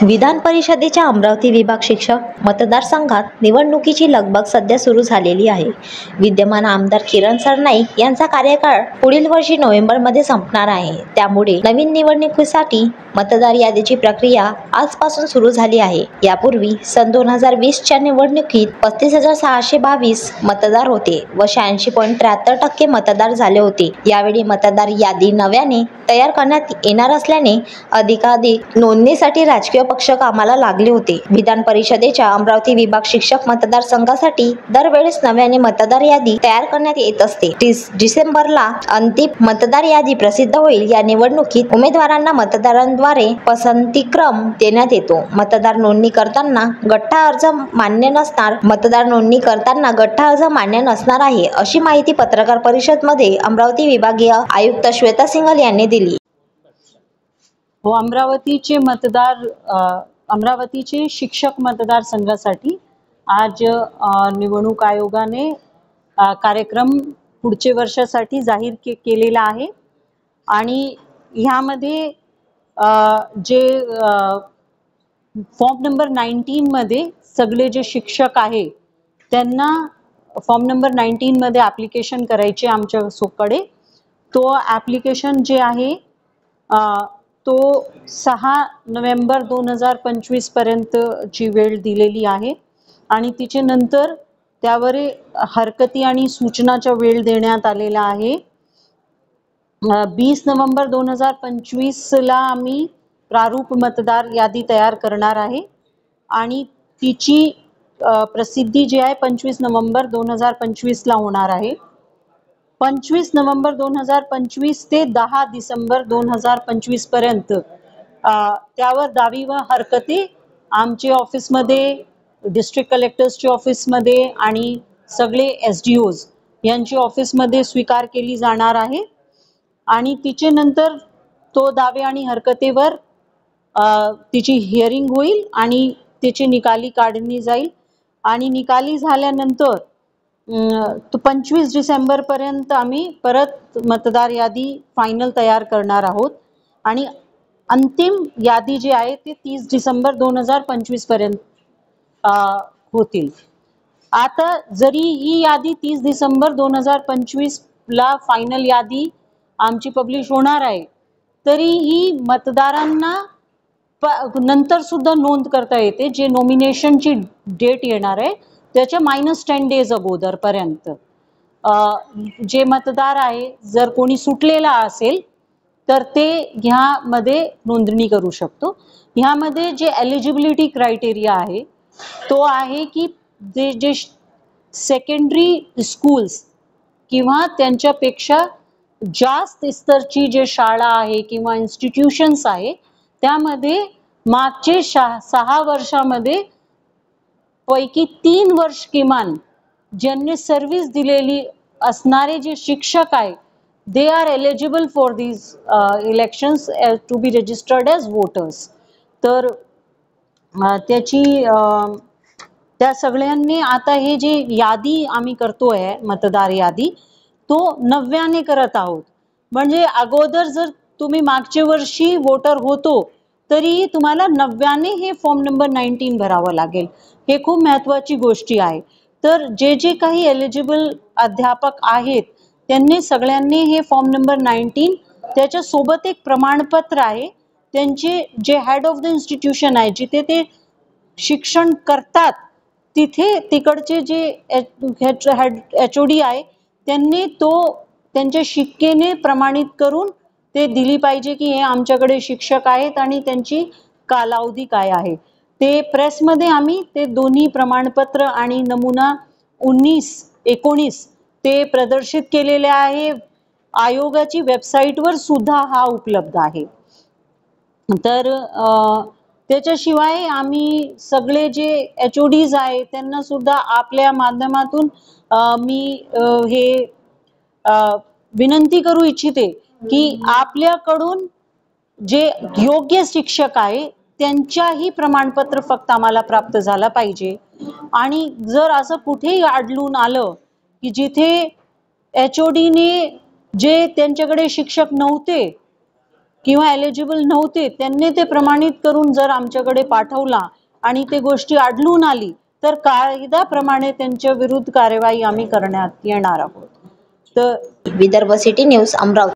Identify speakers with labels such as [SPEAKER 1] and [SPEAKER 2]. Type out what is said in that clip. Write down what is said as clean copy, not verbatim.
[SPEAKER 1] विधान परिषदेच्या अमरावती विभाग शिक्षक मतदारसंघात निवडणुकीची लगबग सध्या सुरू झालेली आहे. विद्यमान आमदार किरण सरनाईक यांचा कार्यकाळ पुढील वर्षी नोव्हेंबरमध्ये संपणार आहे. त्यामुळे नवीन निवडणुकीसाठी मतदार यादीची प्रक्रिया आजपासून सुरू झाली आहे. यापूर्वी सन 2020च्या निवडणुकीत 35,622 मतदार होते व 86.73% मतदार झाले होते. यावेळी मतदार यादी नव्याने तयार करण्यात येणार असल्याने अधिकाधिक नोंदणीसाठी राजकीय पक्ष कामाला लागले होते. विधान परिषदेच्या अमरावती विभाग शिक्षक मतदारसंघासाठी दरवेळेस नव्याने मतदार यादी तयार करण्यात येत असते. 30 डिसेंबरला अंतिम मतदार यादी प्रसिद्ध होईल. या निवडणुकीत उमेदवारांना मतदारांद्वारे पसंतीक्रम देण्यात येतो. मतदार नोंदणी करताना गठ्ठा अर्ज मान्य नसणार आहे, अशी माहिती पत्रकार परिषदेमध्ये अमरावती विभागीय आयुक्त श्वेता सिंघल यांनी दिली.
[SPEAKER 2] अमरावतीचे शिक्षक मतदारसंघासाठी आज निवडणूक आयोगाने कार्यक्रम पुढच्या वर्षासाठी जाहीर केलेला आहे. आणि ह्यामध्ये जे फॉर्म नंबर 19 मध्ये सगळे जे शिक्षक आहे त्यांना फॉर्म नंबर 19 मध्ये ॲप्लिकेशन करायचे आमच्याकडे. तो ॲप्लिकेशन जे आहे तो 6 नोव्हेंबर 2025 पर्यंतची वेळ दिलेली आहे. आणि तिचे नंतर त्यावर हरकती आणि सूचनाचा वेळ देण्यात आलेला आहे. 20 नोव्हेंबर 2025ला आम्ही प्रारूप मतदार यादी तयार करणार आहे आणि तिची प्रसिद्धी जी आहे 25 नोव्हेंबर 2025ला होणार आहे. 25 नोव्हेंबर 2025 ते 10 डिसेंबर 2025 पर्यंत त्यावर दावी व हरकती आमच्या ऑफिसमध्ये, डिस्ट्रिक्ट कलेक्टर्सच्या ऑफिसमध्ये आणि सगळे SDOs यांची ऑफिसमध्ये स्वीकार केली जाणार आहे. आणि तिचे नंतर तो दावे आणि हरकतीवर तिची हिअरिंग होईल आणि तिची निकाली काढली जाईल. आणि निकाली झाल्यानंतर 25 डिसेंबर पर्यंत आम्ही परत मतदार यादी फायनल तयार करणार आहोत. आणि अंतिम यादी जी आहे ती 30 डिसेंबर 2025 पर्यंत होतील. आता जरी ही यादी 30 डिसेंबर 2025ला फायनल यादी आमची पब्लिश होणार आहे, तरी ही मतदारांना नंतर सुद्धा नोंद करता येते. जे नॉमिनेशनची डेट येणार आहे त्याच्या -10 डेज अगोदरपर्यंत जे मतदार आहे, जर कोणी सुटलेला असेल तर ते ह्यामध्ये नोंदणी करू शकतो. ह्यामध्ये जे एलिजिबिलिटी क्रायटेरिया आहे तो आहे की जे सेकंडरी स्कूल्स किंवा त्यांच्यापेक्षा जास्त स्तरची जे शाळा आहे किंवा इन्स्टिट्यूशन्स आहे त्यामध्ये मागचे 6 वर्षामध्ये पैकी 3 वर्ष किमान ज्यांनी सर्व्हिस दिलेली असणारे जे शिक्षक आहे they are eligible for these elections to be registered as voters. तर त्या सगळ्यांनी आता हे जे यादी आम्ही करतोय मतदार यादी तो नव्याने करत आहोत. म्हणजे अगोदर जर तुम्ही मागच्या वर्षी वोटर होतो तरी तुम्हाला नव्याने हे फॉर्म नंबर 19 भरावं लागेल. हे खूप महत्त्वाची गोष्ट आहे. तर जे काही एलिजिबल अध्यापक आहेत त्यांनी सगळ्यांनी हे फॉर्म नंबर 19 त्याच्या सोबत एक प्रमाणपत्र आहे. त्यांचे जे हेड ऑफ द इन्स्टिट्यूशन आहे जिथे ते शिक्षण करतात तिकडचे जे HOD आहे त्यांनी तो त्यांच्या शिक्केने प्रमाणित करून ते दिली पाहिजे की हे आमच्याकडे शिक्षक आहेत आणि त्यांची कालावधी काय आहे. ते प्रेसमध्ये आम्ही ते दोन्ही प्रमाणपत्र आणि नमुना 19 ते प्रदर्शित केलेले आहे. आयोगाची वेबसाईटवर सुद्धा हा उपलब्ध आहे. तर त्याच्याशिवाय आम्ही सगळे जे HODs आहे त्यांना सुद्धा आपल्या माध्यमातून मी हे विनंती करू इच्छिते की आपल्याकडून जे योग्य शिक्षक आहे त्यांच्याही प्रमाणपत्र फक्त आम्हाला प्राप्त झाला पाहिजे. आणि जर असं कुठेही आढळून आलं की जिथे HODने जे त्यांच्याकडे शिक्षक नव्हते किंवा एलिजिबल नव्हते त्यांनी ते प्रमाणित करून जर आमच्याकडे पाठवला आणि ते गोष्टी आढळून आली तर कायद्याप्रमाणे त्यांच्या विरुद्ध कार्यवाही आम्ही करण्यात येणार आहोत. तर
[SPEAKER 1] विदर्भ सिटी न्यूज अमरावती.